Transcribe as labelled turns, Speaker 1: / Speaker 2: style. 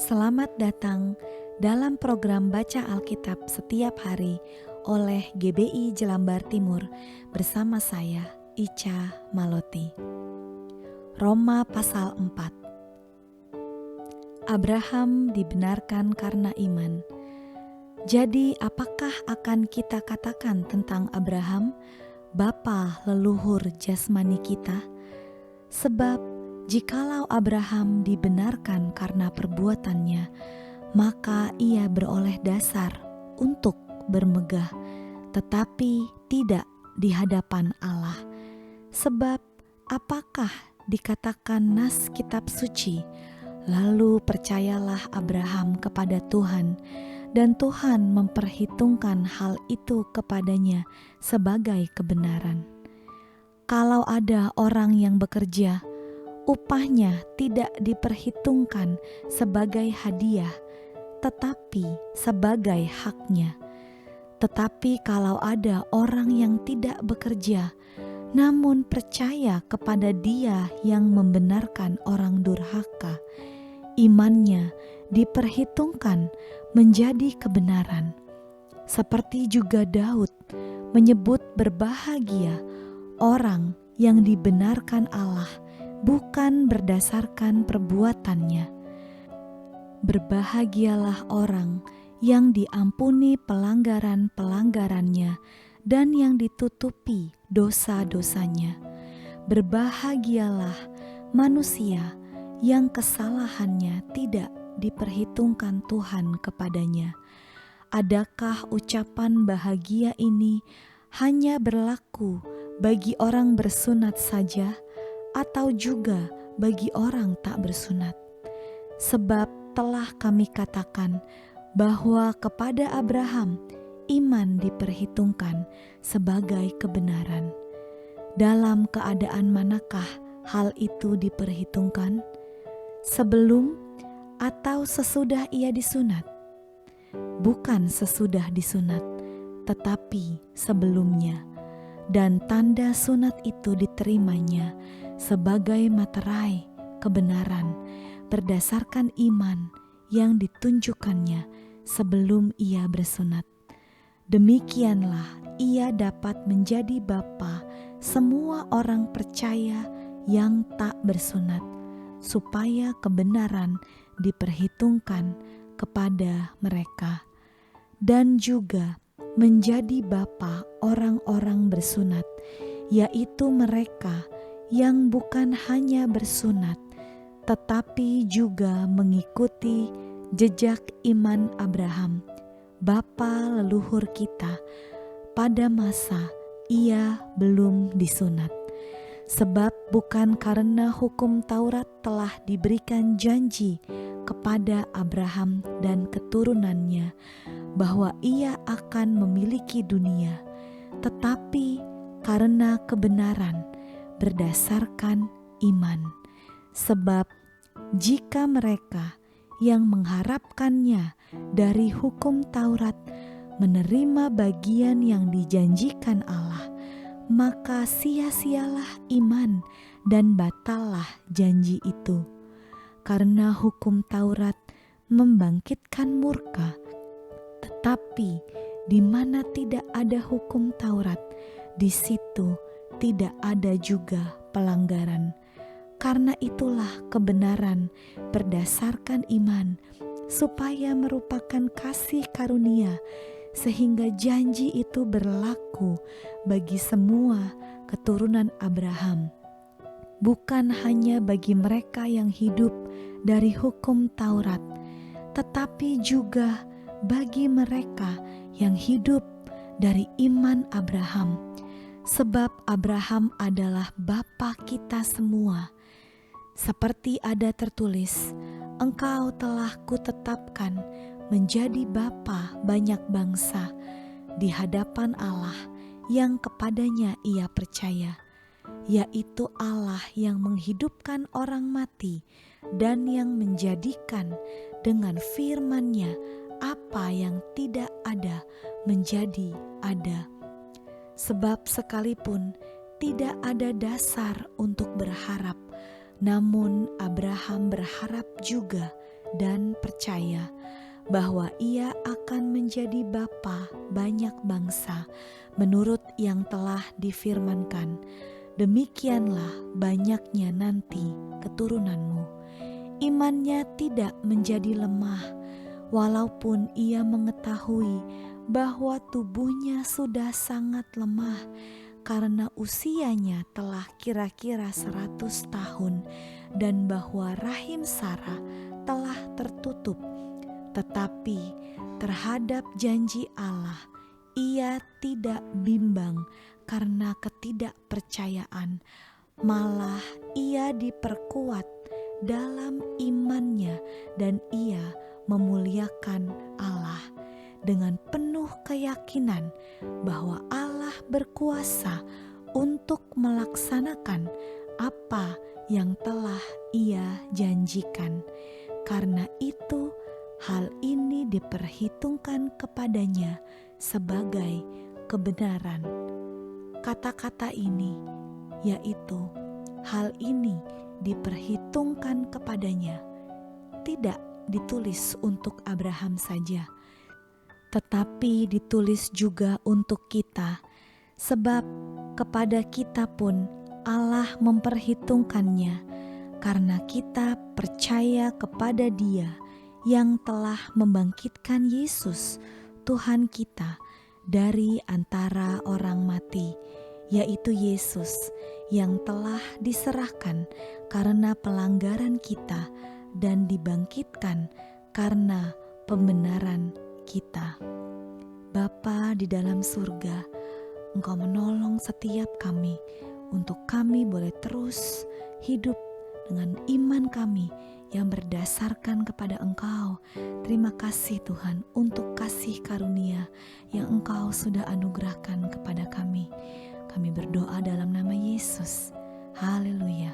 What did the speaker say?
Speaker 1: Selamat datang dalam program Baca Alkitab setiap hari oleh GBI Jelambar Timur bersama saya, Ica Maloti. Roma pasal 4. Abraham dibenarkan karena iman. Jadi apakah akan kita katakan tentang Abraham, bapa leluhur jasmani kita? Sebab jikalau Abraham dibenarkan karena perbuatannya, maka ia beroleh dasar untuk bermegah, tetapi tidak di hadapan Allah. Sebab apakah dikatakan nas kitab suci, lalu percayalah Abraham kepada Tuhan, dan Tuhan memperhitungkan hal itu kepadanya sebagai kebenaran. Kalau ada orang yang bekerja, upahnya tidak diperhitungkan sebagai hadiah, tetapi sebagai haknya. Tetapi kalau ada orang yang tidak bekerja, namun percaya kepada Dia yang membenarkan orang durhaka, imannya diperhitungkan menjadi kebenaran. Seperti juga Daud menyebut berbahagia orang yang dibenarkan Allah bukan berdasarkan perbuatannya. Berbahagialah orang yang diampuni pelanggaran-pelanggarannya dan yang ditutupi dosa-dosanya. Berbahagialah manusia yang kesalahannya tidak diperhitungkan Tuhan kepadanya. Adakah ucapan bahagia ini hanya berlaku bagi orang bersunat saja, atau juga bagi orang tak bersunat? Sebab telah kami katakan bahwa kepada Abraham iman diperhitungkan sebagai kebenaran. Dalam keadaan manakah hal itu diperhitungkan? Sebelum atau sesudah ia disunat? Bukan sesudah disunat, tetapi sebelumnya. Dan tanda sunat itu diterimanya sebagai materai kebenaran berdasarkan iman yang ditunjukkannya sebelum ia bersunat. Demikianlah ia dapat menjadi bapa semua orang percaya yang tak bersunat, supaya kebenaran diperhitungkan kepada mereka, dan juga menjadi bapa orang-orang bersunat, yaitu mereka yang bukan hanya bersunat, tetapi juga mengikuti jejak iman Abraham, bapa leluhur kita, pada masa ia belum disunat. Sebab bukan karena hukum Taurat telah diberikan janji kepada Abraham dan keturunannya bahwa ia akan memiliki dunia, tetapi karena kebenaran berdasarkan iman. Sebab jika mereka yang mengharapkannya dari hukum Taurat menerima bagian yang dijanjikan Allah, maka sia-sialah iman dan batallah janji itu. Karena hukum Taurat membangkitkan murka, tetapi di mana tidak ada hukum Taurat, di situ tidak ada juga pelanggaran. Karena itulah kebenaran berdasarkan iman, supaya merupakan kasih karunia, sehingga janji itu berlaku bagi semua keturunan Abraham, bukan hanya bagi mereka yang hidup dari hukum Taurat, tetapi juga bagi mereka yang hidup dari iman Abraham. Sebab Abraham adalah bapa kita semua. Seperti ada tertulis, engkau telah kutetapkan menjadi bapa banyak bangsa di hadapan Allah yang kepadanya ia percaya, yaitu Allah yang menghidupkan orang mati dan yang menjadikan dengan firman-Nya apa yang tidak ada menjadi ada. Sebab sekalipun tidak ada dasar untuk berharap, namun Abraham berharap juga dan percaya bahwa ia akan menjadi bapa banyak bangsa menurut yang telah difirmankan. Demikianlah banyaknya nanti keturunanmu. Imannya tidak menjadi lemah, walaupun ia mengetahui bahwa tubuhnya sudah sangat lemah karena usianya telah kira-kira 100 tahun dan bahwa rahim Sarah telah tertutup. Tetapi terhadap janji Allah, ia tidak bimbang karena ketidakpercayaan, malah ia diperkuat dalam imannya dan ia memuliakan Allah dengan penuh keyakinan bahwa Allah berkuasa untuk melaksanakan apa yang telah ia janjikan. Karena itu hal ini diperhitungkan kepadanya sebagai kebenaran. Kata-kata ini, yaitu hal ini diperhitungkan kepadanya, tidak ditulis untuk Abraham saja, tetapi ditulis juga untuk kita, sebab kepada kita pun Allah memperhitungkannya, karena kita percaya kepada Dia yang telah membangkitkan Yesus, Tuhan kita, dari antara orang mati, yaitu Yesus yang telah diserahkan karena pelanggaran kita dan dibangkitkan karena pembenaran kita. Bapa di dalam surga, Engkau menolong setiap kami untuk kami boleh terus hidup dengan iman kami yang berdasarkan kepada Engkau. Terima kasih Tuhan untuk kasih karunia yang Engkau sudah anugerahkan kepada kami. Kami berdoa dalam nama Yesus. Haleluya.